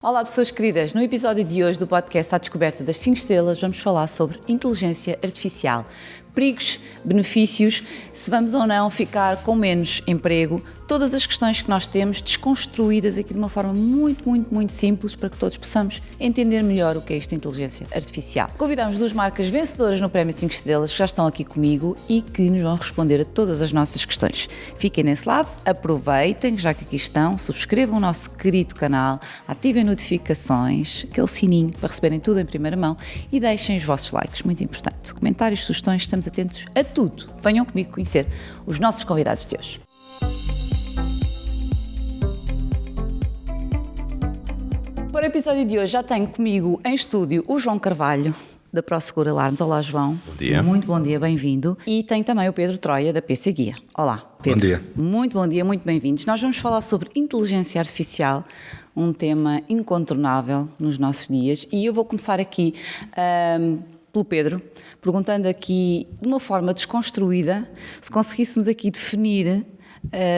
Olá pessoas queridas, no episódio de hoje do podcast À Descoberta das 5 Estrelas vamos falar sobre inteligência artificial, perigos, benefícios, se vamos ou não ficar com menos emprego, todas as questões que nós temos desconstruídas aqui de uma forma muito simples para que todos possamos entender melhor o que é esta inteligência artificial. Convidamos duas marcas vencedoras no Prémio 5 Estrelas que já estão aqui comigo e que nos vão responder a todas as nossas questões. Fiquem nesse lado, aproveitem, já que aqui estão, subscrevam o nosso querido canal, ativem notificações, aquele sininho para receberem tudo em primeira mão e deixem os vossos likes, muito importante. Comentários, sugestões, estamos atentos a tudo. Venham comigo conhecer os nossos convidados de hoje. Para o episódio de hoje já tenho comigo em estúdio o João Carvalho, da ProSeguro Alarmes. Olá, João. Bom dia. Muito bom dia, bem-vindo. E tem também o Pedro Troia, da PC Guia. Olá, Pedro. Bom dia. Muito bom dia, muito bem-vindos. Nós vamos falar sobre inteligência artificial, um tema incontornável nos nossos dias. E eu vou começar aqui pelo Pedro, perguntando aqui, de uma forma desconstruída, se conseguíssemos aqui definir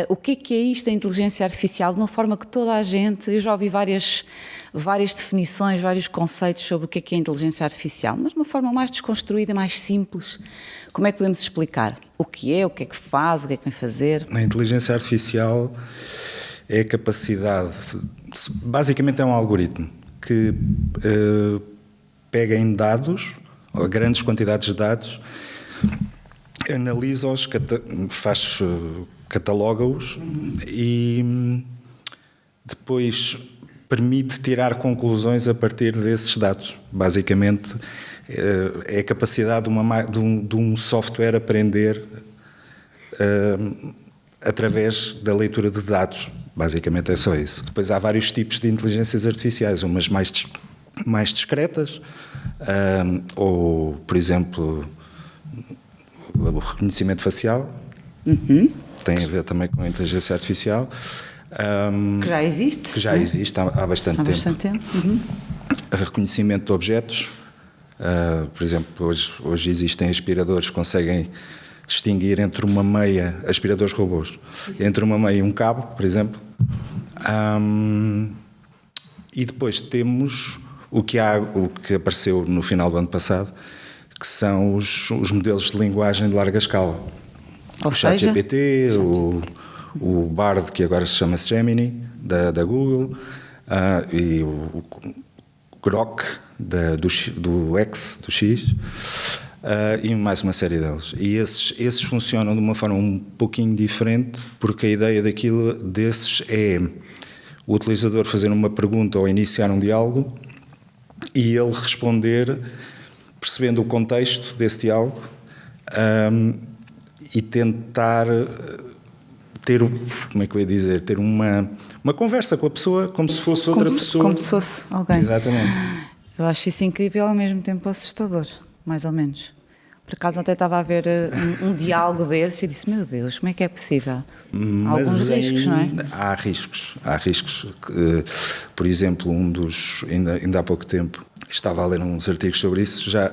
o que é isto da inteligência artificial, de uma forma que toda a gente, eu já ouvi várias definições, vários conceitos sobre o que é a inteligência artificial, mas de uma forma mais desconstruída, mais simples. Como é que podemos explicar? O que é que faz, o que é que vem fazer? A inteligência artificial é a capacidade, basicamente é um algoritmo que pega em dados, ou grandes quantidades de dados, analisa-os, cataloga-os e depois permite tirar conclusões a partir desses dados. Basicamente, é a capacidade de um software aprender através da leitura de dados. Basicamente é só isso. Depois há vários tipos de inteligências artificiais, umas mais discretas, ou, por exemplo, o reconhecimento facial, tem a ver também com a inteligência artificial. Que já existe. Que já existe há bastante tempo. Reconhecimento de objetos. Por exemplo, hoje existem aspiradores que conseguem distinguir entre uma meia, aspiradores robôs, entre uma meia e um cabo, por exemplo. E depois temos o que apareceu no final do ano passado, que são os modelos de linguagem de larga escala. Ou o ChatGPT, o Bard, que agora se chama Gemini, da Google, e o Grok, do X, do X, e mais uma série deles. E esses funcionam de uma forma um pouquinho diferente, porque a ideia desses é o utilizador fazer uma pergunta ou iniciar um diálogo e ele responder percebendo o contexto desse diálogo, e tentar ter uma conversa com a pessoa como se fosse outra pessoa. Como se fosse alguém. Exatamente. Eu acho isso incrível, ao mesmo tempo assustador, mais ou menos. Por acaso até estava a ver um diálogo desses e disse, meu Deus, como é que é possível? Há alguns riscos, não é? Há riscos. Por exemplo, ainda há pouco tempo, estava a ler uns artigos sobre isso, já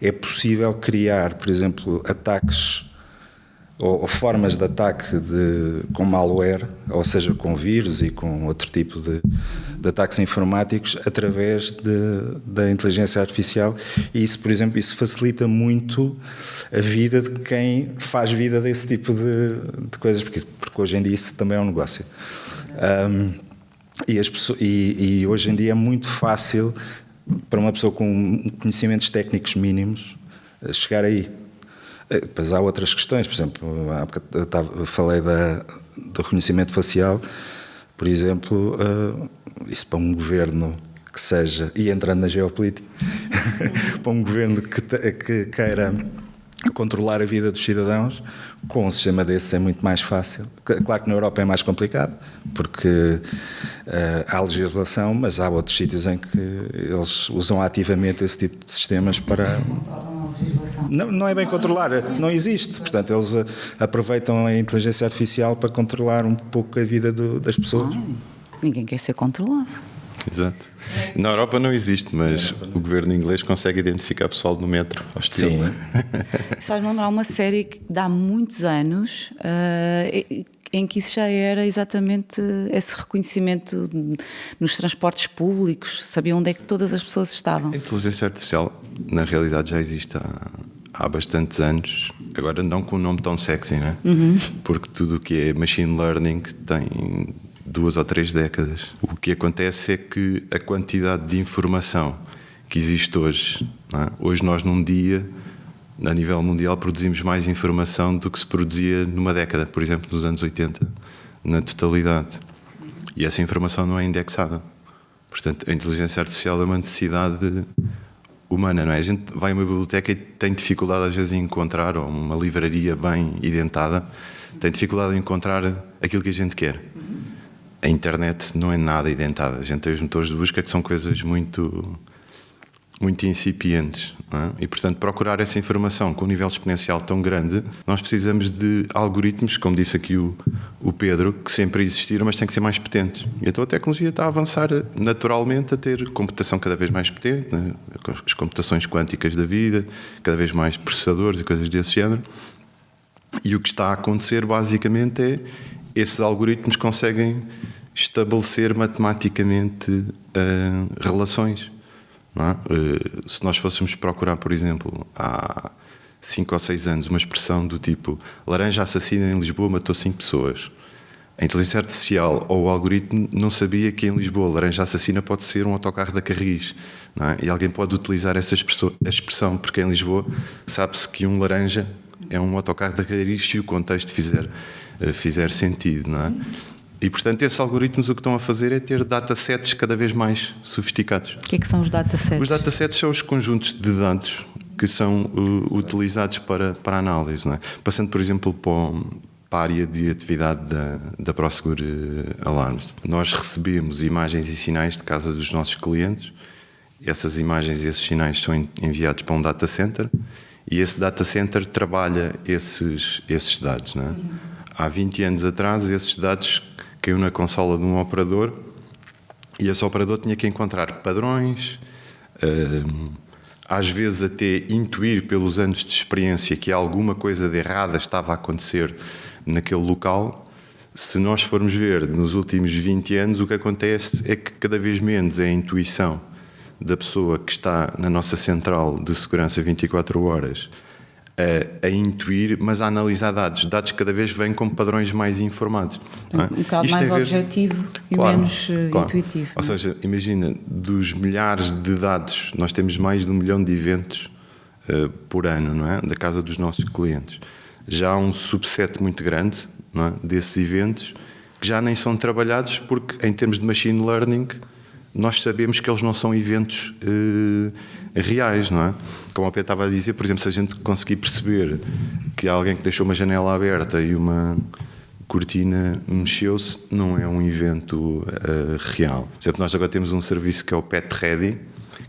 é possível criar, por exemplo, ataques ou formas de ataque com malware, ou seja, com vírus e com outro tipo de ataques informáticos através da inteligência artificial, e isso, por exemplo, facilita muito a vida de quem faz vida desse tipo de coisas, porque hoje em dia isso também é um negócio. E hoje em dia é muito fácil para uma pessoa com conhecimentos técnicos mínimos chegar aí. Depois há outras questões, por exemplo, há bocado eu falei do reconhecimento facial, por exemplo, isso para um governo que seja, e entrando na geopolítica, para um governo que queira controlar a vida dos cidadãos, com um sistema desses é muito mais fácil. Claro que na Europa é mais complicado, porque há legislação, mas há outros sítios em que eles usam ativamente esse tipo de sistemas para... Não é bem controlar, não existe. Portanto, eles aproveitam a inteligência artificial para controlar um pouco a vida das pessoas. Ninguém quer ser controlado. Exato. Na Europa não existe, mas o governo inglês consegue identificar pessoal no metro, ao estilo. Sim. Sabes-me lembrar uma série que dá muitos anos, em que isso já era exatamente esse reconhecimento nos transportes públicos, sabiam onde é que todas as pessoas estavam. A inteligência artificial, na realidade, já existe há bastantes anos, agora não com um nome tão sexy, né? Porque tudo o que é machine learning tem 2 ou 3 décadas. O que acontece é que a quantidade de informação que existe hoje, não é? Hoje nós num dia, a nível mundial, produzimos mais informação do que se produzia numa década, por exemplo, nos anos 80, na totalidade. E essa informação não é indexada. Portanto, a inteligência artificial é uma necessidade humana, não é? A gente vai a uma biblioteca e tem dificuldade às vezes em encontrar, ou uma livraria bem identada, tem dificuldade em encontrar aquilo que a gente quer. A internet não é nada identada. A gente tem os motores de busca que são coisas muito incipientes, não é? E, portanto, procurar essa informação com um nível exponencial tão grande, nós precisamos de algoritmos, como disse aqui o Pedro, que sempre existiram, mas têm que ser mais potentes. E então a tecnologia está a avançar naturalmente a ter computação cada vez mais potente, né? As computações quânticas da vida, cada vez mais processadores e coisas desse género. E o que está a acontecer, basicamente, é esses algoritmos conseguem estabelecer matematicamente relações. Não é? Se nós fôssemos procurar, por exemplo, há 5 ou 6 anos, uma expressão do tipo laranja assassina em Lisboa matou 5 pessoas, a inteligência artificial ou o algoritmo não sabia que em Lisboa laranja assassina pode ser um autocarro da Carris, não é? E alguém pode utilizar essa expressão porque em Lisboa sabe-se que um laranja é um autocarro da Carris se o contexto fizer sentido, não é? E, portanto, esses algoritmos o que estão a fazer é ter datasets cada vez mais sofisticados. O que é que são os datasets? Os datasets são os conjuntos de dados que são utilizados para a análise, não é? Passando, por exemplo, para a área de atividade da Prosegur Alarms. Nós recebemos imagens e sinais de casa dos nossos clientes. Essas imagens e esses sinais são enviados para um data center e esse data center trabalha esses dados, não é? Há 20 anos atrás, esses dados caiu na consola de um operador e esse operador tinha que encontrar padrões, às vezes até intuir pelos anos de experiência que alguma coisa de errada estava a acontecer naquele local. Se nós formos ver nos últimos 20 anos, o que acontece é que cada vez menos é a intuição da pessoa que está na nossa central de segurança 24 horas a intuir, mas a analisar dados que cada vez vêm com padrões mais informados. Não é? Um bocado mais objetivo e menos intuitivo. Ou seja, imagina, dos milhares de dados, nós temos mais de 1 milhão de eventos por ano, não é? Da casa dos nossos clientes. Já há um subset muito grande, não é? Desses eventos que já nem são trabalhados porque, em termos de machine learning, nós sabemos que eles não são eventos reais, não é? Como o Pedro estava a dizer, por exemplo, se a gente conseguir perceber que há alguém que deixou uma janela aberta e uma cortina mexeu-se, não é um evento real. Por exemplo, nós agora temos um serviço que é o Pet Ready,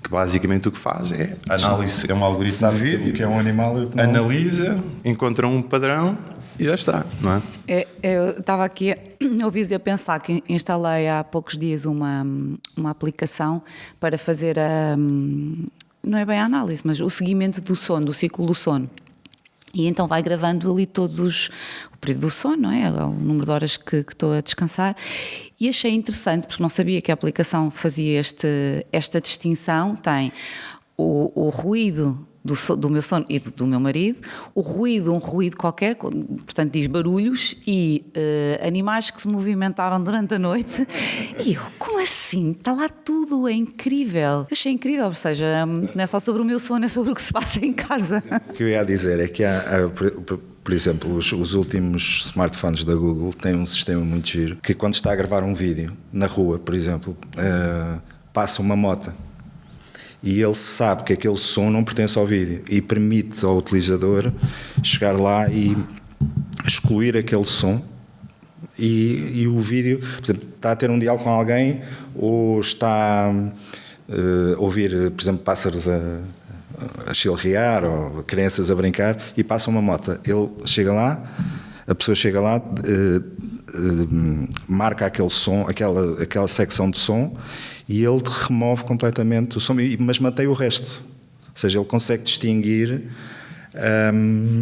que basicamente o que faz é análise, é um algoritmo de vídeo, que é um animal, analisa, encontra um padrão e já está, não é? Eu estava aqui a ouvir-vos e a pensar que instalei há poucos dias uma aplicação para fazer não é bem a análise, mas o seguimento do sono, do ciclo do sono. E então vai gravando ali o período do sono, não é? O número de horas que estou a descansar. E achei interessante, porque não sabia que a aplicação fazia esta distinção. Tem o ruído do meu sono e do meu marido, um ruído qualquer, portanto diz barulhos e animais que se movimentaram durante a noite. E eu, como assim? Está lá tudo, é incrível. Eu achei incrível, ou seja, não é só sobre o meu sono, é sobre o que se passa em casa. O que eu ia dizer é que por exemplo, os últimos smartphones da Google têm um sistema muito giro, que quando está a gravar um vídeo na rua, por exemplo, passa uma moto. E ele sabe que aquele som não pertence ao vídeo e permite ao utilizador chegar lá e excluir aquele som e o vídeo, por exemplo, está a ter um diálogo com alguém ou está a ouvir, por exemplo, pássaros a chilrear ou crianças a brincar e passa uma moto. Ele chega lá, a pessoa chega lá, marca aquele som, aquela secção de som e ele remove completamente o som, mas mantém o resto. Ou seja, ele consegue distinguir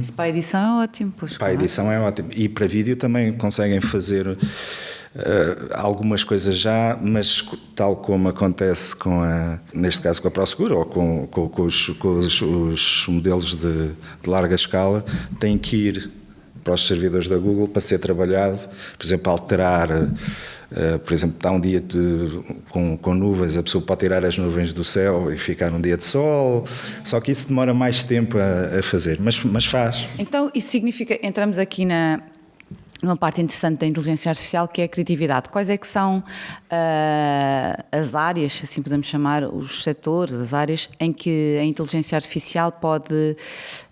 Isso para a edição é ótimo. Pois, Para a edição é ótimo. E para vídeo também conseguem fazer algumas coisas já, mas tal como acontece neste caso com a ProSeguro ou com os modelos de larga escala, têm que ir para os servidores da Google para ser trabalhado, por exemplo, alterar, por exemplo, está um dia com nuvens, a pessoa pode tirar as nuvens do céu e ficar um dia de sol, só que isso demora mais tempo a fazer, mas faz. Então, isso significa, entramos aqui numa parte interessante da inteligência artificial, que é a criatividade. Quais é que são as áreas, assim podemos chamar, os setores, as áreas em que a inteligência artificial pode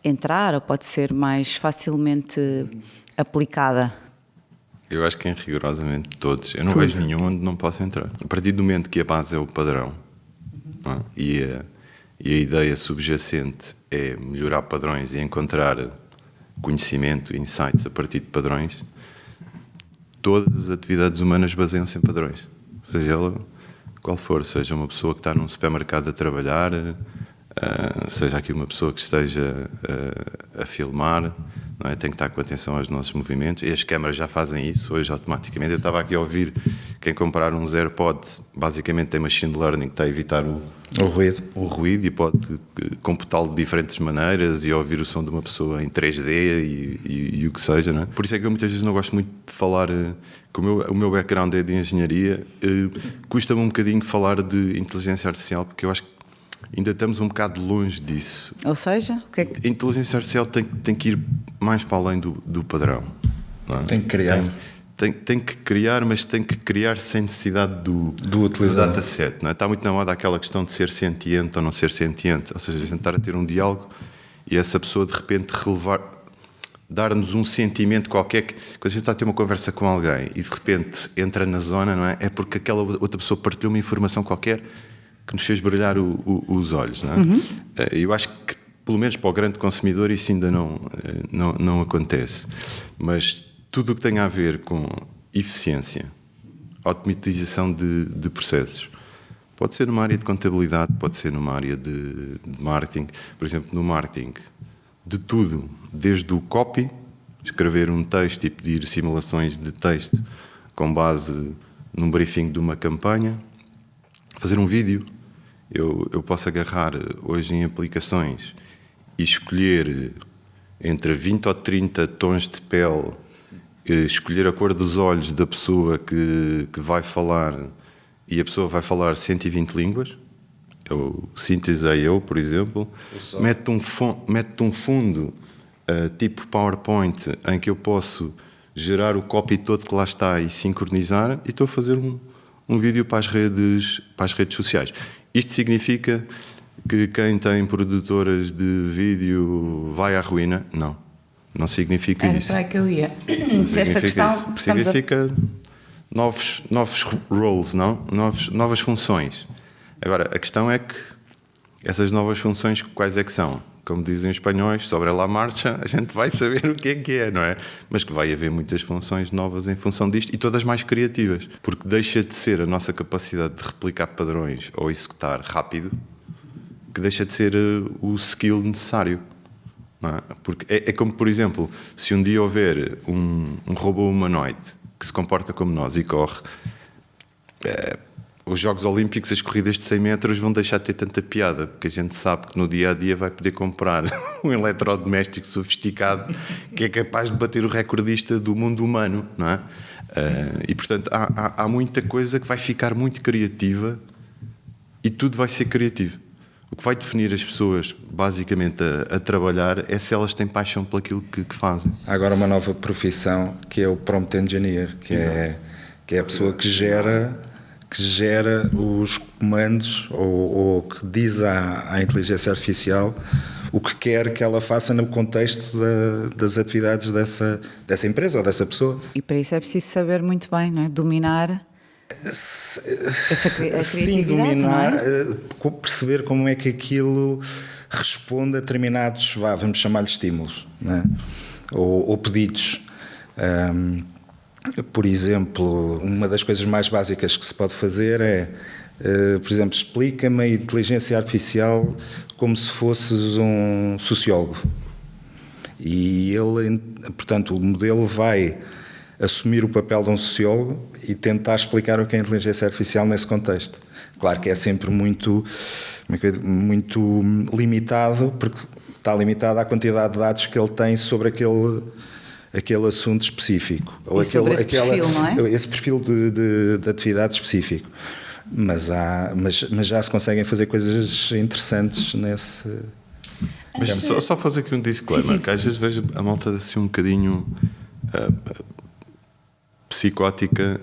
entrar ou pode ser mais facilmente aplicada? Eu acho que em rigorosamente todos. Eu não vejo nenhum onde não possa entrar. A partir do momento que a base é o padrão, não é? E a ideia subjacente é melhorar padrões e encontrar conhecimento, insights a partir de padrões, todas as atividades humanas baseiam-se em padrões. Seja ela qual for, seja uma pessoa que está num supermercado a trabalhar, seja aqui uma pessoa que esteja a filmar, não é? Tem que estar com atenção aos nossos movimentos, e as câmaras já fazem isso hoje automaticamente. Eu estava aqui a ouvir quem comprar uns AirPods, basicamente tem machine learning que está a evitar o ruído e pode computá-lo de diferentes maneiras e ouvir o som de uma pessoa em 3D e o que seja, não é? Por isso é que eu muitas vezes não gosto muito de falar, como o meu background é de engenharia, custa-me um bocadinho falar de inteligência artificial, porque eu acho que ainda estamos um bocado longe disso. Ou seja, o que é que... A inteligência artificial tem que ir mais para além do padrão. Não é? Tem que criar. Tem que criar, mas tem que criar sem necessidade do dataset. Não é? Está muito na moda aquela questão de ser sentiente ou não ser sentiente. Ou seja, a gente estar a ter um diálogo e essa pessoa de repente dar-nos um sentimento qualquer. Quando a gente está a ter uma conversa com alguém e de repente entra na zona, não é? É porque aquela outra pessoa partilhou uma informação qualquer que nos fez brilhar os olhos. Não é? Eu acho que, pelo menos para o grande consumidor, isso ainda não acontece. Mas tudo o que tem a ver com eficiência, automatização de processos, pode ser numa área de contabilidade, pode ser numa área de marketing. Por exemplo, no marketing, de tudo, desde o copy, escrever um texto e pedir simulações de texto com base num briefing de uma campanha, fazer um vídeo. Eu posso agarrar hoje em aplicações e escolher entre 20 ou 30 tons de pele, escolher a cor dos olhos da pessoa que vai falar, e a pessoa vai falar 120 línguas. Eu sintetizei por exemplo, mete um fundo tipo PowerPoint em que eu posso gerar o copy todo que lá está e sincronizar, e estou a fazer um vídeo para as redes sociais. Isto significa que quem tem produtoras de vídeo vai à ruína? Não significa isso. Era para que eu ia. Se esta questão... Significa novos roles, novas funções. Agora, a questão é que essas novas funções, quais é que são? Como dizem os espanhóis, sobre a marcha, a gente vai saber o que é, não é? Mas que vai haver muitas funções novas em função disto, e todas mais criativas, porque deixa de ser a nossa capacidade de replicar padrões ou executar rápido, que deixa de ser o skill necessário. Não é? Porque é como, por exemplo, se um dia houver um robô humanoide que se comporta como nós e corre, os Jogos Olímpicos, as corridas de 100 metros vão deixar de ter tanta piada, porque a gente sabe que no dia-a-dia vai poder comprar um eletrodoméstico sofisticado que é capaz de bater o recordista do mundo humano, não é? E, portanto, há muita coisa que vai ficar muito criativa, e tudo vai ser criativo. O que vai definir as pessoas, basicamente, a trabalhar é se elas têm paixão por aquilo que fazem. Há agora uma nova profissão, que é o Prompt Engineer, que é a pessoa que gera os comandos ou que diz à inteligência artificial o que quer que ela faça no contexto das atividades dessa empresa ou dessa pessoa. E para isso é preciso saber muito bem, não é? Dominar essa criatividade. Sim, dominar, não é? Perceber como é que aquilo responde a determinados, vamos chamar-lhe estímulos, não é? ou pedidos. Por exemplo, uma das coisas mais básicas que se pode fazer é, por exemplo, explica-me a inteligência artificial como se fosses um sociólogo. E ele, portanto, o modelo vai assumir o papel de um sociólogo e tentar explicar o que é a inteligência artificial nesse contexto. Claro que é sempre muito limitado, porque está limitado à quantidade de dados que ele tem sobre aquele assunto específico. Ou sobre esse perfil, não é? Esse perfil de atividade específico. Mas já se conseguem fazer coisas interessantes nesse... Só fazer aqui um disclaimer, que às vezes vejo a malta assim um bocadinho psicótica.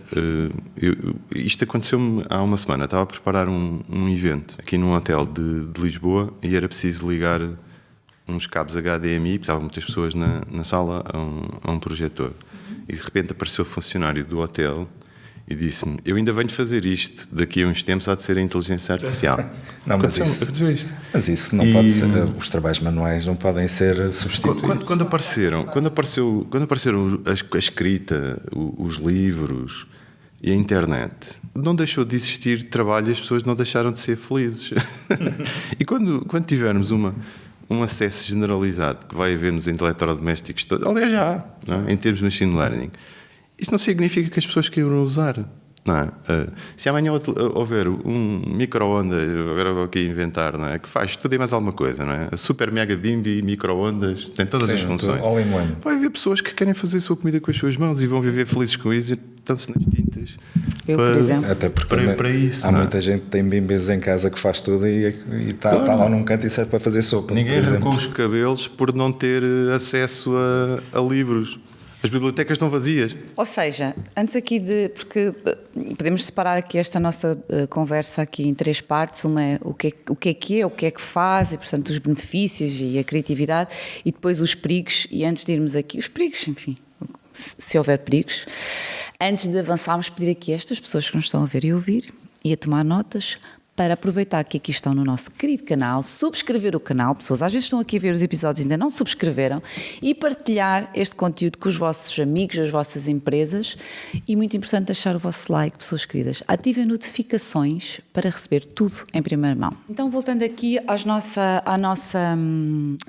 Isto aconteceu-me há uma semana. Estava a preparar um evento aqui num hotel de Lisboa e era preciso ligar uns cabos HDMI, precisavam muitas pessoas na sala a um projetor. E de repente apareceu o funcionário do hotel e disse-me: eu ainda venho fazer isto, daqui a uns tempos há de ser a inteligência artificial. Não, mas isso não pode ser, os trabalhos manuais não podem ser substituídos. Quando apareceram a escrita, os livros e a internet, não deixou de existir trabalho e as pessoas não deixaram de ser felizes. E quando tivermos um acesso generalizado que vai haver nos eletrodomésticos todos, aliás já, não é? Em termos de machine learning, isso não significa que as pessoas queiram usar, não é? Se amanhã houver um micro-ondas, agora vou aqui inventar, não é? Que faz tudo e mais alguma coisa, não é? A super mega bimbi, micro-ondas, tem todas as funções. All in one. Vai haver pessoas que querem fazer a sua comida com as suas mãos e vão viver felizes com isso e estão-se nas tintas. Por exemplo. Até porque para isso, há muita gente que tem bimbis em casa que faz tudo e está lá num canto e serve para fazer sopa. Ninguém arrancou os cabelos por não ter acesso a livros. As bibliotecas estão vazias. Ou seja, antes aqui porque podemos separar aqui esta nossa conversa aqui em 3 partes. Uma é o que é, o que é que faz, e portanto os benefícios e a criatividade, e depois os perigos. E antes de irmos aqui, os perigos, enfim, se houver perigos, antes de avançarmos, pedir aqui a estas pessoas que nos estão a ver e ouvir e a tomar notas, para aproveitar que aqui estão no nosso querido canal, subscrever o canal, pessoas às vezes estão aqui a ver os episódios e ainda não subscreveram, e partilhar este conteúdo com os vossos amigos, as vossas empresas, e muito importante deixar o vosso like, pessoas queridas. Ativem notificações para receber tudo em primeira mão. Então, voltando aqui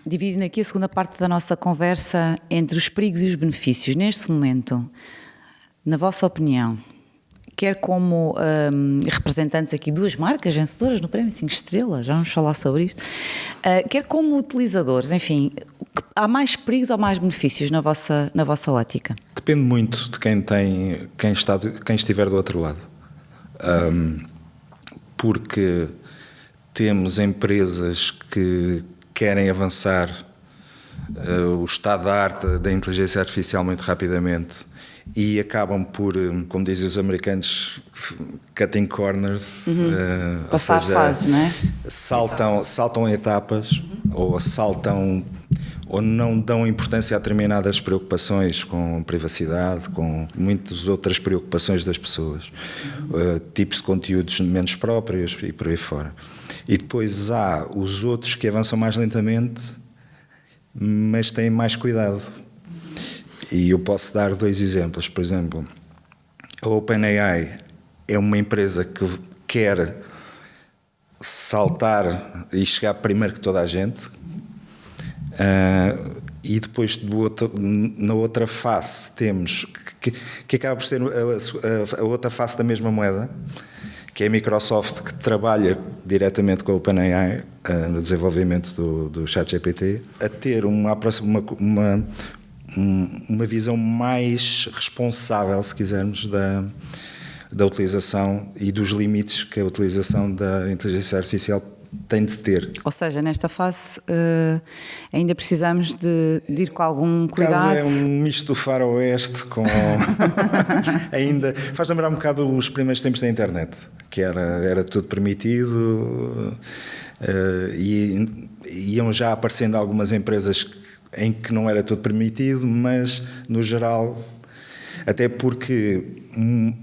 dividindo aqui a segunda parte da nossa conversa entre os perigos e os benefícios, neste momento, na vossa opinião, quer como representantes aqui de 2 marcas vencedoras no Prémio 5 Estrelas, já vamos falar sobre isto, quer como utilizadores, enfim, há mais perigos ou mais benefícios na vossa ótica? Depende muito de quem estiver do outro lado. Porque temos empresas que querem avançar o estado da arte da inteligência artificial muito rapidamente e acabam por, como dizem os americanos, cutting corners, passar fases, não é? Saltam etapas, ou não dão importância a determinadas preocupações com privacidade, com muitas outras preocupações das pessoas, tipos de conteúdos menos próprios e por aí fora. E depois há os outros que avançam mais lentamente, mas têm mais cuidado. E eu posso dar 2 exemplos. Por exemplo, a OpenAI é uma empresa que quer saltar e chegar primeiro que toda a gente, e depois na outra face temos que acaba por ser a outra face da mesma moeda, que é a Microsoft, que trabalha diretamente com a OpenAI no desenvolvimento do ChatGPT, a ter uma visão mais responsável, se quisermos, da utilização e dos limites que a utilização da inteligência artificial tem de ter. Ou seja, nesta fase ainda precisamos de ir com algum cuidado. É um misto do faroeste com... ainda faz lembrar um bocado os primeiros tempos da internet, que era tudo permitido, e iam já aparecendo algumas empresas em que não era tudo permitido, mas no geral, até porque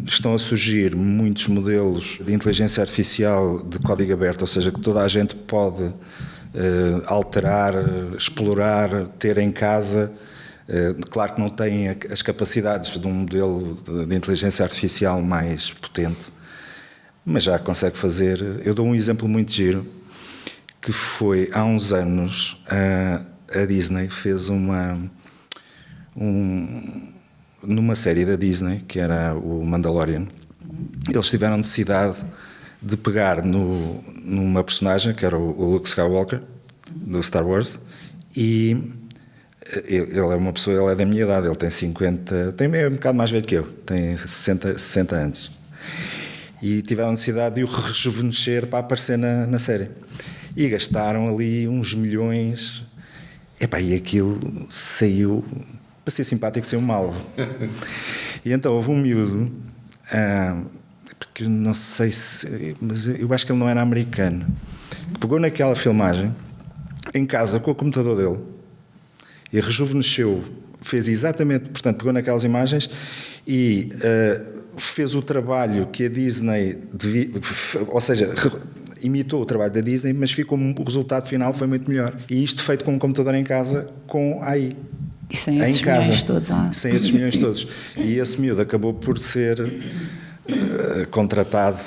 estão a surgir muitos modelos de inteligência artificial de código aberto, ou seja, que toda a gente pode alterar, explorar, ter em casa. Claro que não tem as capacidades de um modelo de inteligência artificial mais potente, mas já consegue fazer. Eu dou um exemplo muito giro, que foi há uns anos a Disney fez numa série da Disney, que era o Mandalorian, eles tiveram necessidade de pegar numa personagem, que era o Luke Skywalker, do Star Wars, e ele é uma pessoa, ele é da minha idade, ele tem 50, é um bocado mais velho que eu, tem 60 anos. E tiveram necessidade de o rejuvenescer para aparecer na série. E gastaram ali uns milhões. E aquilo saiu, para ser simpático, saiu mal. E então houve um miúdo, porque não sei se, mas eu acho que ele não era americano, que pegou naquela filmagem, em casa, com o computador dele, e rejuvenesceu, fez exatamente, portanto, pegou naquelas imagens e fez o trabalho que a Disney devia, ou seja, imitou o trabalho da Disney, mas o resultado final foi muito melhor. E isto feito com um computador em casa, com AI. E sem esses milhões todos. Sem esses milhões todos. E esse miúdo acabou por ser contratado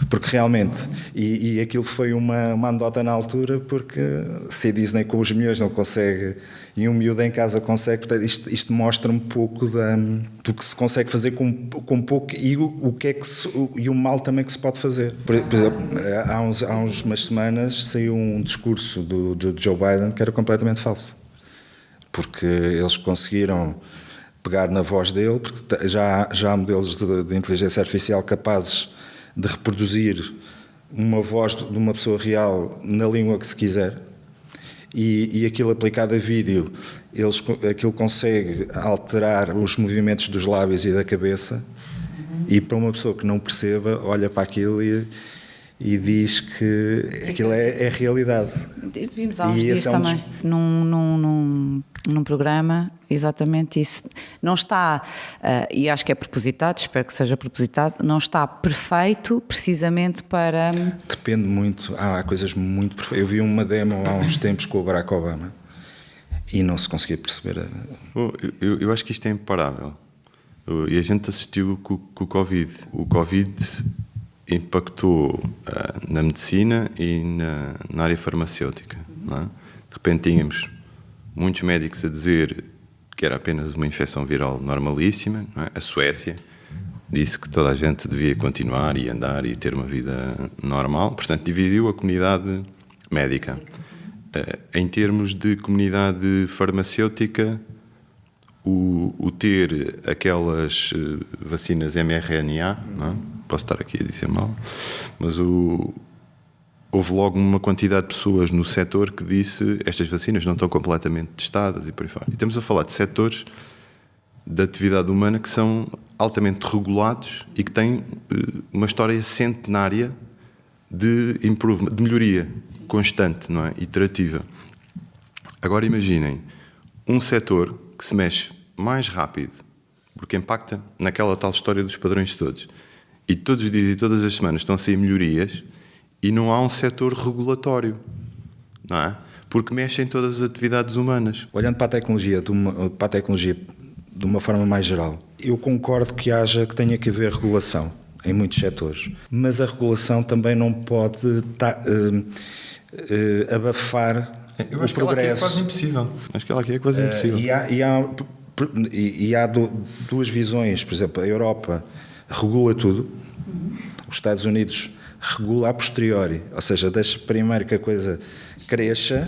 porque realmente, e aquilo foi uma anedota na altura, porque se a Disney com os milhões não consegue, e um miúdo em casa consegue, portanto, isto mostra um pouco do que se consegue fazer com pouco, e o mal também que se pode fazer. Por exemplo, há umas semanas saiu um discurso do Joe Biden que era completamente falso, porque eles conseguiram pegar na voz dele, porque já há modelos de inteligência artificial capazes de reproduzir uma voz de uma pessoa real na língua que se quiser, e aquilo aplicado a vídeo, aquilo consegue alterar os movimentos dos lábios e da cabeça, e para uma pessoa que não perceba, olha para aquilo e diz que aquilo é realidade. Vimos há uns dias também, num programa, exatamente isso. Não está, e acho que é propositado, espero que seja propositado, não está perfeito precisamente para... Depende muito, há coisas muito perfeitas. Eu vi uma demo há uns tempos com o Barack Obama e não se conseguia perceber. Eu acho que isto é imparável. E a gente assistiu com o Covid. O Covid impactou na medicina e na área farmacêutica. Não é? De repente tínhamos muitos médicos a dizer que era apenas uma infecção viral normalíssima. Não é? A Suécia disse que toda a gente devia continuar e andar e ter uma vida normal. Portanto, dividiu a comunidade médica. Em termos de comunidade farmacêutica, o ter aquelas vacinas mRNA, não é? Posso estar aqui a dizer mal, mas houve logo uma quantidade de pessoas no setor que disse estas vacinas não estão completamente testadas e por aí fora. E estamos a falar de setores da atividade humana que são altamente regulados e que têm uma história centenária de improvement, de melhoria constante, não é? Iterativa. Agora imaginem um setor que se mexe mais rápido, porque impacta naquela tal história dos padrões todos. E todos os dias e todas as semanas estão a sair melhorias e não há um setor regulatório, não é? Porque mexe em todas as atividades humanas. Olhando para a tecnologia de uma forma mais geral, eu concordo que tenha que haver regulação em muitos setores, mas a regulação também não pode abafar o progresso. Que ela aqui é quase impossível. Acho que ela aqui é quase impossível. E há duas visões, por exemplo, a Europa regula tudo, os Estados Unidos regula a posteriori, ou seja, deixa primeiro que a coisa cresça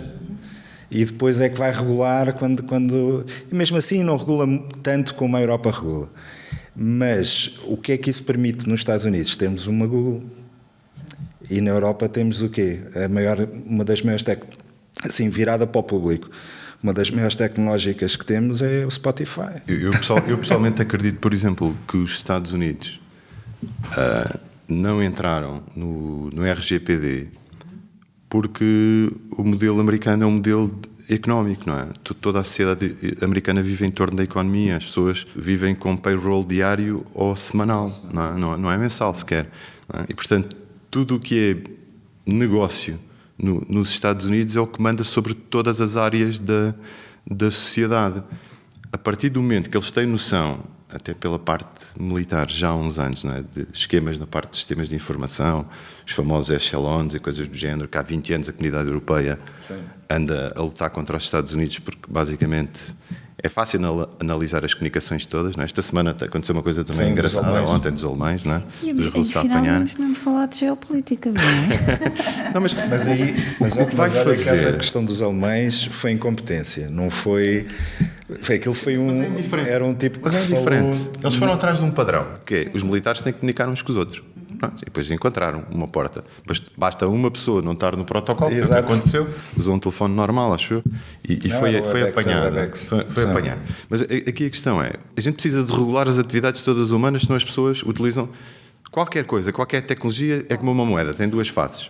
e depois é que vai regular quando... E mesmo assim não regula tanto como a Europa regula. Mas o que é que isso permite nos Estados Unidos? Temos uma Google e na Europa temos o quê? Uma das maiores assim, virada para o público. Uma das maiores tecnológicas que temos é o Spotify. Eu pessoalmente acredito, por exemplo, que os Estados Unidos não entraram no RGPD porque o modelo americano é um modelo económico, não é? Toda a sociedade americana vive em torno da economia, as pessoas vivem com payroll diário ou semanal, não é mensal sequer. Não é? E, portanto, tudo o que é negócio nos Estados Unidos é o que manda sobre todas as áreas da sociedade. A partir do momento que eles têm noção até pela parte militar, já há uns anos, não é? De esquemas na parte de sistemas de informação, os famosos echelons e coisas do género, que há 20 anos a comunidade europeia anda a lutar contra os Estados Unidos, porque basicamente é fácil analisar as comunicações todas, não é? Esta semana aconteceu uma coisa também engraçada, ontem dos alemães, não é? Dos russos a apanhar. Vamos mesmo falar de geopolítica, não é? Não, mas o que vai fazer é que essa questão dos alemães foi incompetência, não foi... Era um tipo que mas é diferente. Eles foram atrás de um padrão, que é os militares têm que comunicar uns com os outros. Pronto, e depois encontraram uma porta. Basta uma pessoa não estar no protocolo, que aconteceu, usou um telefone normal, acho eu, e foi apanhado. Foi apanhado. Mas aqui a questão é, a gente precisa de regular as atividades todas humanas, senão as pessoas utilizam qualquer coisa, qualquer tecnologia é como uma moeda, tem duas faces.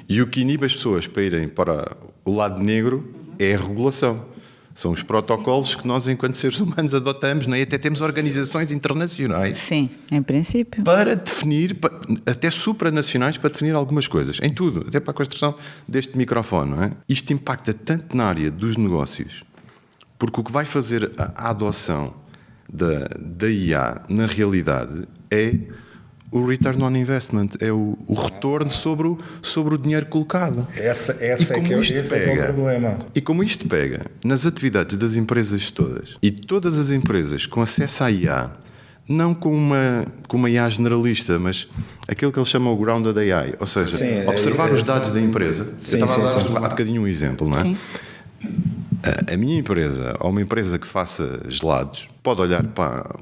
E o que inibe as pessoas para irem para o lado negro é a regulação. São os protocolos que nós, enquanto seres humanos, adotamos, não é? Até temos organizações internacionais. Sim, em princípio. Para definir, até supranacionais, para definir algumas coisas. Em tudo, até para a construção deste microfone, não é? Isto impacta tanto na área dos negócios, porque o que vai fazer a adoção da IA, na realidade, é o return on investment, é o retorno sobre o dinheiro colocado. Esse é o problema. E como isto pega nas atividades das empresas todas, e todas as empresas com acesso à IA, não com uma IA generalista, mas aquilo que eles chamam o grounded AI, ou seja, observar os dados da empresa. Eu estava a dar há bocadinho um exemplo, não é? Sim. A minha empresa, ou uma empresa que faça gelados, pode olhar para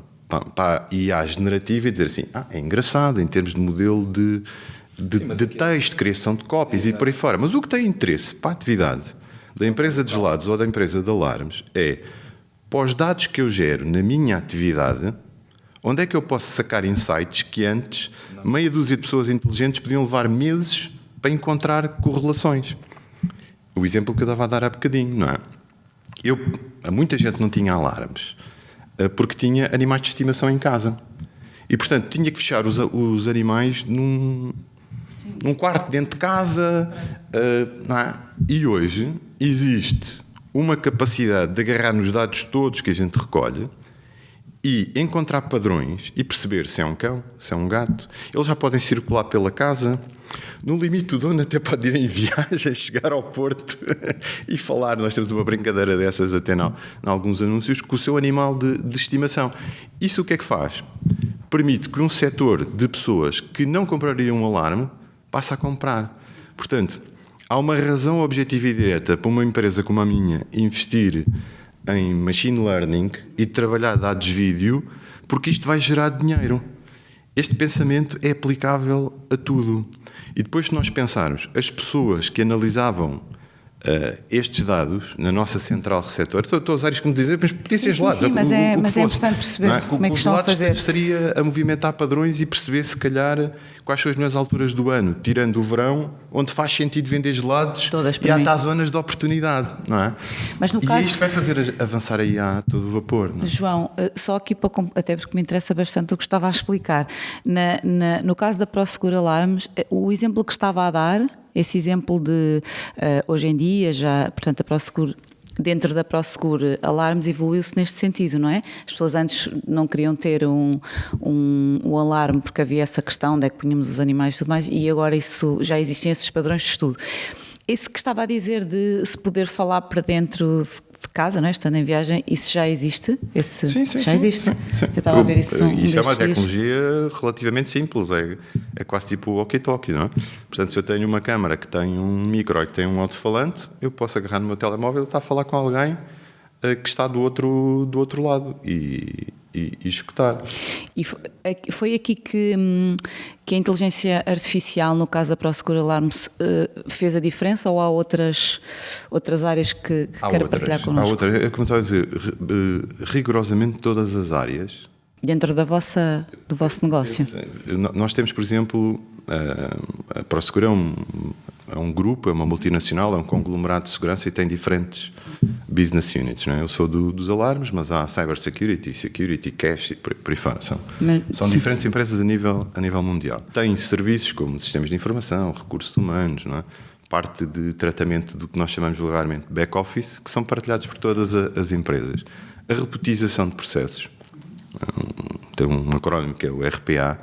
a IA generativa e dizer assim, é engraçado em termos de modelo de texto, criação de cópias e por aí fora. Mas o que tem interesse para a atividade da empresa de gelados ou da empresa de alarmes é, para os dados que eu gero na minha atividade, onde é que eu posso sacar insights que antes meia dúzia de pessoas inteligentes podiam levar meses para encontrar correlações. O exemplo que eu estava a dar há bocadinho, não é? Muita gente não tinha alarmes, porque tinha animais de estimação em casa. E, portanto, tinha que fechar os animais num quarto dentro de casa. Não é? E hoje existe uma capacidade de agarrar nos dados todos que a gente recolhe e encontrar padrões e perceber se é um cão, se é um gato. Eles já podem circular pela casa. No limite, o dono até pode ir em viagem, chegar ao Porto e falar. Nós temos uma brincadeira dessas até em alguns anúncios com o seu animal de estimação. Isso o que é que faz? Permite que um setor de pessoas que não comprariam um alarme passe a comprar. Portanto, há uma razão objetiva e direta para uma empresa como a minha investir em machine learning e trabalhar dados vídeo, porque isto vai gerar dinheiro. Este pensamento é aplicável a tudo. E depois, se nós pensarmos, as pessoas que analisavam estes dados na nossa central receptora, estou a usar isto como dizer, mas podia ser gelado. Sim, mas é importante perceber como é que estão a fazer. Seria a movimentar padrões e perceber, se calhar, quais são as melhores alturas do ano, tirando o verão, onde faz sentido vender gelados e há zonas de oportunidade, não é? Mas no caso, isto vai fazer avançar a IA a todo vapor. Não é? João, só aqui, até porque me interessa bastante o que estava a explicar, no caso da Prosegur Alarmes, o exemplo que estava a dar, esse exemplo de hoje em dia, já, portanto, a Prosegur, dentro da Prosegur Alarmes, evoluiu-se neste sentido, não é? As pessoas antes não queriam ter um alarme porque havia essa questão de que punhamos os animais e tudo mais, e agora já existem esses padrões de estudo. Esse que estava a dizer de se poder falar para dentro de casa, não é? Estando em viagem, isso já existe? Sim. Existe? Sim. Eu estava a ver isso. Isso é uma tecnologia relativamente simples, é quase tipo o walkie-talkie, não é? Portanto, se eu tenho uma câmara que tem um micro e que tem um alto-falante, eu posso agarrar no meu telemóvel e estar a falar com alguém que está do outro lado e escutar. E foi aqui que a inteligência artificial, no caso da Prosegur Alarmes, fez a diferença, ou há outras áreas que quer partilhar connosco? Há outras, como estava a dizer, rigorosamente todas as áreas. Dentro do vosso negócio? Nós temos, por exemplo, a Prosegur é um grupo, é uma multinacional, é um conglomerado de segurança e tem diferentes business units. Não é? Eu sou dos alarmes, mas há cybersecurity, security, cash e por aí fora. São diferentes empresas a nível mundial. Tem serviços como sistemas de informação, recursos humanos, não é? Parte de tratamento do que nós chamamos vulgarmente back-office, que são partilhados por todas as empresas. A robotização de processos. tem um acrónimo que é o RPA,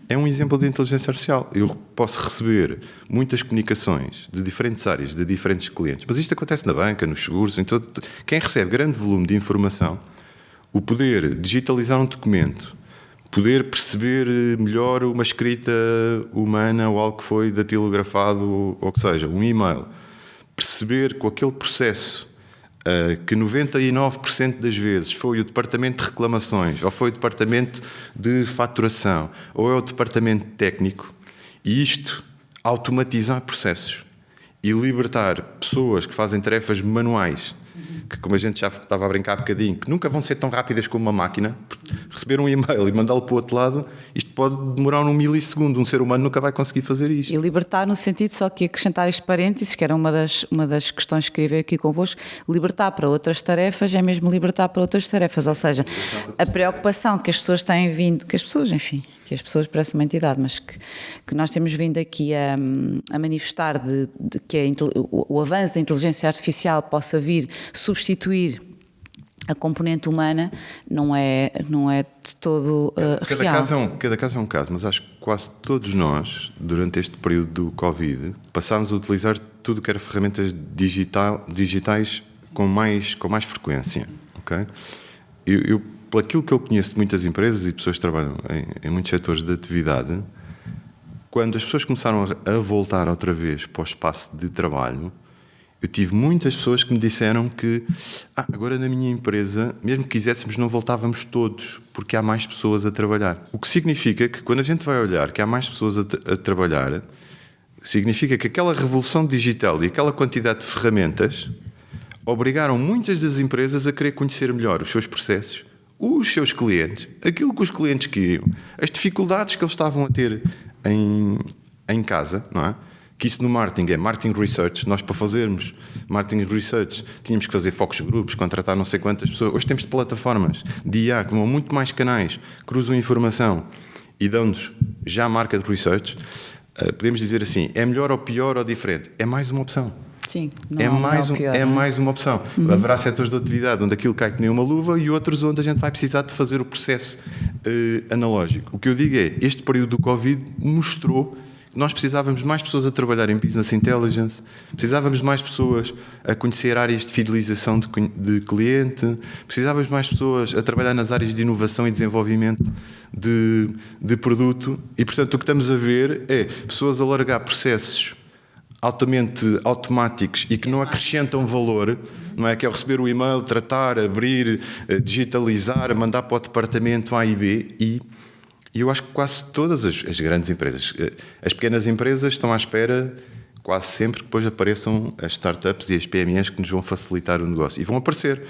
é um exemplo de inteligência artificial. Eu posso receber muitas comunicações de diferentes áreas, de diferentes clientes, mas isto acontece na banca, nos seguros, em todo. Quem recebe grande volume de informação, o poder digitalizar um documento, poder perceber melhor uma escrita humana ou algo que foi datilografado, ou que seja, um e-mail, perceber com aquele processo que 99% das vezes foi o departamento de reclamações, ou foi o departamento de faturação, ou é o departamento técnico, e isto automatizar processos e libertar pessoas que fazem tarefas manuais, que, como a gente já estava a brincar um bocadinho, que nunca vão ser tão rápidas como uma máquina. Receber um e-mail e mandá-lo para o outro lado, isto pode demorar um milissegundo. Um ser humano nunca vai conseguir fazer isto. E libertar no sentido, só que acrescentar este parênteses, que era uma das questões que queria ver aqui convosco, libertar para outras tarefas é mesmo libertar para outras tarefas, ou seja, a preocupação que as pessoas têm vindo, que as pessoas parecem uma entidade, mas que nós temos vindo aqui a manifestar de que o avanço da inteligência artificial possa vir substituir a componente humana não é de todo real. Cada caso é um caso, mas acho que quase todos nós, durante este período do Covid, passámos a utilizar tudo o que era ferramentas digitais com mais frequência. Okay? Eu, por aquilo que eu conheço de muitas empresas e de pessoas que trabalham em muitos setores de atividade, quando as pessoas começaram a voltar outra vez para o espaço de trabalho, eu tive muitas pessoas que me disseram que agora na minha empresa, mesmo que quiséssemos, não voltávamos todos, porque há mais pessoas a trabalhar. O que significa que quando a gente vai olhar que há mais pessoas a trabalhar, significa que aquela revolução digital e aquela quantidade de ferramentas obrigaram muitas das empresas a querer conhecer melhor os seus processos, os seus clientes, aquilo que os clientes queriam, as dificuldades que eles estavam a ter em casa, não é? Que isso no marketing é marketing research. Nós, para fazermos marketing research, tínhamos que fazer focus groups, contratar não sei quantas pessoas. Hoje temos plataformas de IA que vão a muito mais canais, cruzam informação e dão-nos já marca de research. Podemos dizer assim, é melhor ou pior ou diferente? É mais uma opção. Sim, é mais uma opção. Haverá setores de atividade onde aquilo cai que nem uma luva e outros onde a gente vai precisar de fazer o processo analógico. O que eu digo é, este período do Covid mostrou que nós precisávamos de mais pessoas a trabalhar em business intelligence, precisávamos de mais pessoas a conhecer áreas de fidelização de cliente, precisávamos de mais pessoas a trabalhar nas áreas de inovação e desenvolvimento de produto e, portanto, o que estamos a ver é pessoas a largar processos altamente automáticos e que não acrescentam valor, não é? Que é receber o e-mail, tratar, abrir, digitalizar, mandar para o departamento A e B e eu acho que quase todas as grandes empresas, as pequenas empresas estão à espera quase sempre que depois apareçam as startups e as PMEs que nos vão facilitar o negócio. E vão aparecer,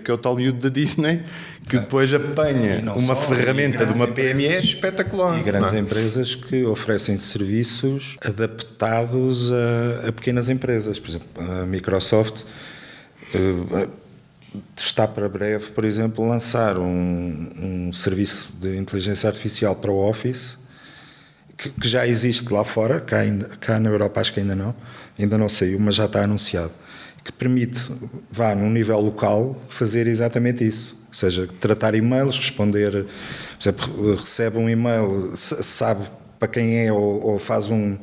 que é o tal miúdo da Disney, que depois apanha uma ferramenta de uma PME espetacular. E grandes empresas que oferecem serviços adaptados a pequenas empresas. Por exemplo, a Microsoft está para breve, por exemplo, lançar um serviço de inteligência artificial para o Office que já existe lá fora, cá na Europa acho que ainda não saiu, mas já está anunciado, que permite, num nível local, fazer exatamente isso. Ou seja, tratar e-mails, responder, por exemplo, recebe um e-mail, sabe para quem é ou faz um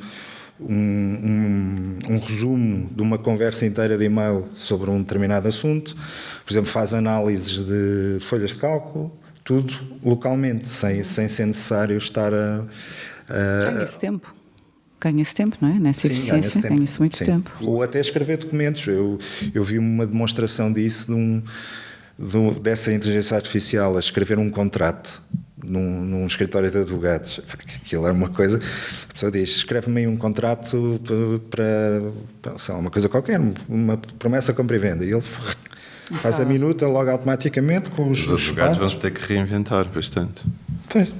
resumo de uma conversa inteira de e-mail sobre um determinado assunto, por exemplo, faz análises de folhas de cálculo, tudo localmente, sem ser necessário estar Ganha-se tempo, não é? Nessa eficiência, ganha-se muito tempo. Ou até escrever documentos. Eu vi uma demonstração disso, dessa inteligência artificial, a escrever um contrato num escritório de advogados. Aquilo era uma coisa, a pessoa diz, escreve-me aí um contrato para sei lá, uma coisa qualquer, uma promessa, compra e venda, e ele faz a minuta logo automaticamente com os advogados vão-se ter que reinventar bastante. Pois.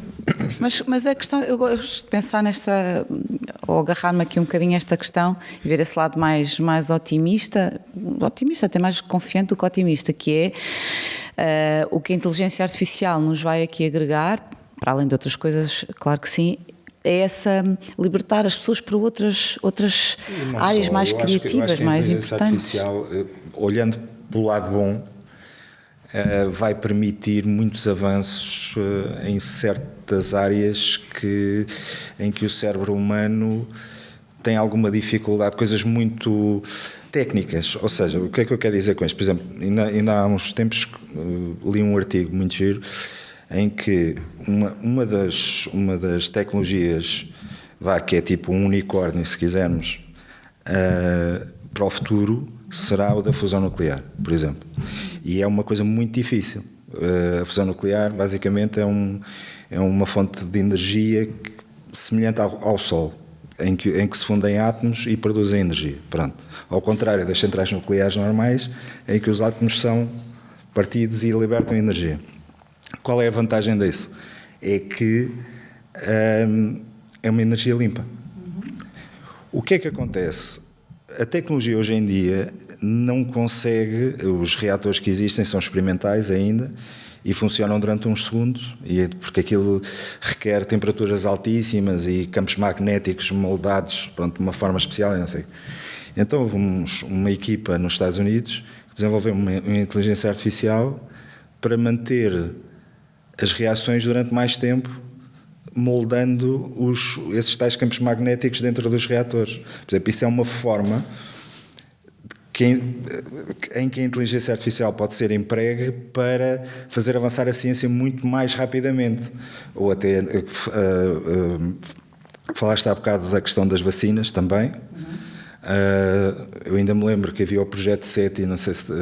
Mas a questão, eu gosto de pensar nesta, ou agarrar-me aqui um bocadinho a esta questão e ver esse lado mais otimista, até mais confiante do que otimista, que é o que a inteligência artificial nos vai aqui agregar, para além de outras coisas, claro que sim, é essa libertar as pessoas para outras áreas mais criativas, mais importantes. A inteligência artificial, olhando pelo lado bom, vai permitir muitos avanços em certas áreas em que o cérebro humano tem alguma dificuldade, coisas muito técnicas. Ou seja, o que é que eu quero dizer com isto? Por exemplo, ainda há uns tempos li um artigo muito giro em que uma das tecnologias, que é tipo um unicórnio, se quisermos, para o futuro, será o da fusão nuclear, por exemplo. E é uma coisa muito difícil. A fusão nuclear, basicamente, é uma fonte de energia semelhante ao Sol, em que se fundem átomos e produzem energia. Pronto. Ao contrário das centrais nucleares normais, em que os átomos são partidos e libertam energia. Qual é a vantagem disso? É que é uma energia limpa. O que é que acontece? A tecnologia hoje em dia não consegue, os reatores que existem são experimentais ainda e funcionam durante uns segundos, porque aquilo requer temperaturas altíssimas e campos magnéticos moldados de uma forma especial, não sei. Então houve uma equipa nos Estados Unidos que desenvolveu uma inteligência artificial para manter as reações durante mais tempo, moldando esses tais campos magnéticos dentro dos reatores. Por exemplo, isso é uma forma em que a inteligência artificial pode ser empregue para fazer avançar a ciência muito mais rapidamente. Ou até, falaste há bocado da questão das vacinas também. Eu ainda me lembro que havia o projeto SETI, não sei se...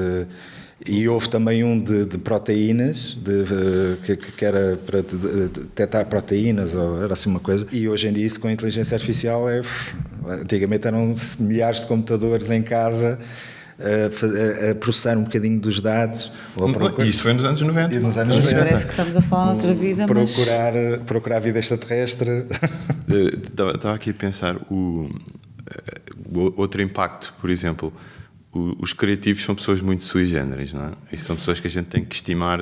E houve também um de proteínas, que era para detectar proteínas, ou era assim uma coisa. E hoje em dia isso com a inteligência artificial antigamente eram milhares de computadores em casa a processar um bocadinho dos dados. Isso foi nos anos 90. E nos anos 90. Parece que estamos a falar noutra vida, procurar vida extraterrestre. Estava aqui a pensar o outro impacto, por exemplo. Os criativos são pessoas muito sui generis, não é? E são pessoas que a gente tem que estimar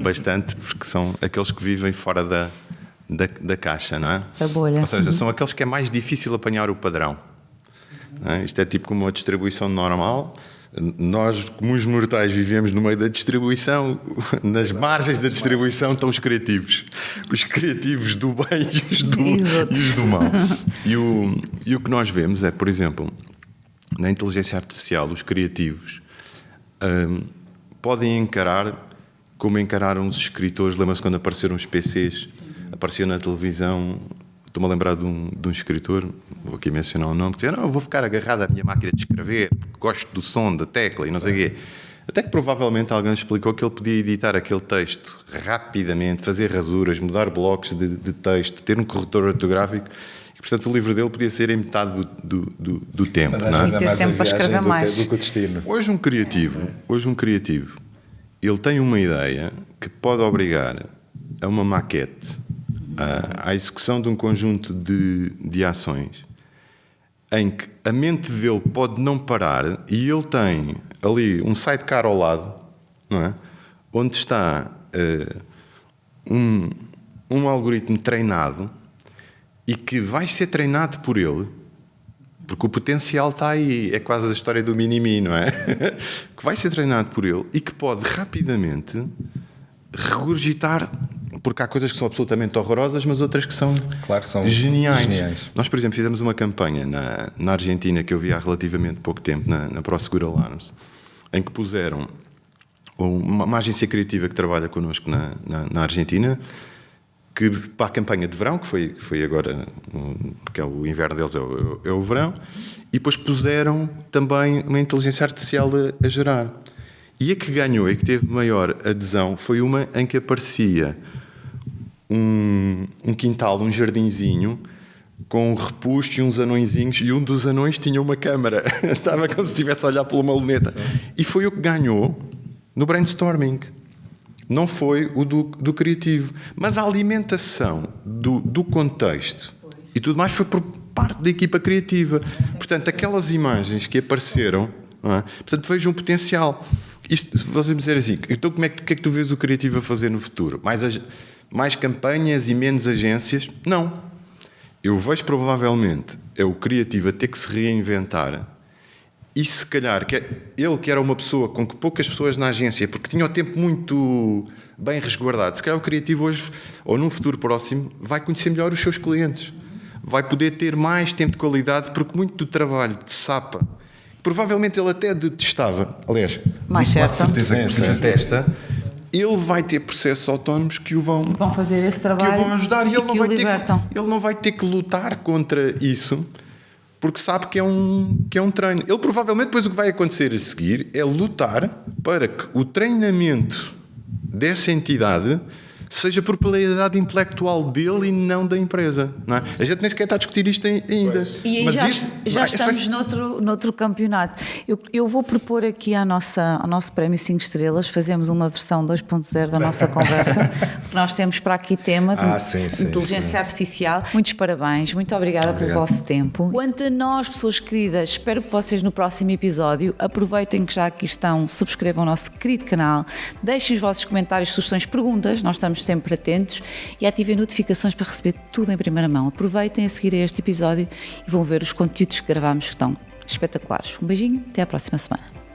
bastante, porque são aqueles que vivem fora da caixa, não é? Da bolha. Ou seja, são aqueles que é mais difícil apanhar o padrão. Não é? Isto é tipo como uma distribuição normal. Nós, como os mortais, vivemos no meio da distribuição. Nas margens da distribuição estão os criativos. Os criativos do bem e os do mal. E o que nós vemos é, por exemplo... Na inteligência artificial, os criativos podem encarar como encararam os escritores. Lembra-se quando apareceram os PCs? Apareciam na televisão. Estou-me a lembrar de um escritor, vou aqui mencionar o nome, que dizia: não, eu vou ficar agarrado à minha máquina de escrever, porque gosto do som, da tecla e não sei o quê. Até que provavelmente alguém explicou que ele podia editar aquele texto rapidamente, fazer rasuras, mudar blocos de texto, ter um corretor ortográfico. Portanto, o livro dele podia ser em metade do tempo. Mas às vezes é mais tempo a para escrever viagem mais. do que o destino. Hoje um criativo, ele tem uma ideia que pode obrigar a uma maquete, à execução de um conjunto de ações, em que a mente dele pode não parar e ele tem ali um sidecar ao lado, não é? Onde está um algoritmo treinado e que vai ser treinado por ele, porque o potencial está aí, é quase a história do mini-me, não é? Que vai ser treinado por ele e que pode rapidamente regurgitar, porque há coisas que são absolutamente horrorosas, mas outras que são, geniais. Nós, por exemplo, fizemos uma campanha na Argentina, que eu vi há relativamente pouco tempo, na ProSeguro Alarms, em que puseram uma agência criativa que trabalha connosco na Argentina, que para a campanha de verão, que foi agora, porque é o inverno deles, é o verão, e depois puseram também uma inteligência artificial a gerar. E a que ganhou e que teve maior adesão foi uma em que aparecia um quintal, um jardinzinho, com um repusto e uns anõezinhos, e um dos anões tinha uma câmara. Estava como se estivesse a olhar pela uma luneta. E foi o que ganhou no brainstorming. Não foi o do criativo. Mas a alimentação do contexto e tudo mais foi por parte da equipa criativa. Portanto, aquelas imagens que apareceram, não é? Portanto, vejo um potencial. Isto, vamos dizer assim, então o que é que tu vês o criativo a fazer no futuro? Mais campanhas e menos agências? Não. Eu vejo provavelmente o criativo a ter que se reinventar E se calhar, ele que era uma pessoa com que poucas pessoas na agência, porque tinha o tempo muito bem resguardado, se calhar o criativo hoje, ou num futuro próximo, vai conhecer melhor os seus clientes. Vai poder ter mais tempo de qualidade, porque muito do trabalho de sapa, provavelmente ele até detestava, aliás, Mais digo certo. com certeza que Sim, sim. detesta, ele vai ter processos autónomos que o vão fazer esse trabalho que o vão ajudar e ele que o libertam. ele não vai ter que lutar contra isso, porque sabe que é um treino. Ele provavelmente depois o que vai acontecer a seguir é lutar para que o treinamento dessa entidade seja por qualidade intelectual dele e não da empresa, não é? A gente nem sequer está a discutir isto ainda. E aí mas já estamos noutro campeonato. Eu vou propor aqui ao nosso prémio 5 estrelas, fazemos uma versão 2.0 da nossa conversa, porque nós temos para aqui tema de inteligência artificial. Muitos parabéns, muito obrigada pelo vosso tempo. Quanto a nós, pessoas queridas, espero que vocês no próximo episódio aproveitem que já aqui estão, subscrevam o nosso querido canal, deixem os vossos comentários, sugestões, perguntas, nós estamos sempre atentos, e ativem notificações para receber tudo em primeira mão. Aproveitem a seguir este episódio e vão ver os conteúdos que gravamos, que estão espetaculares. Um beijinho, até à próxima semana.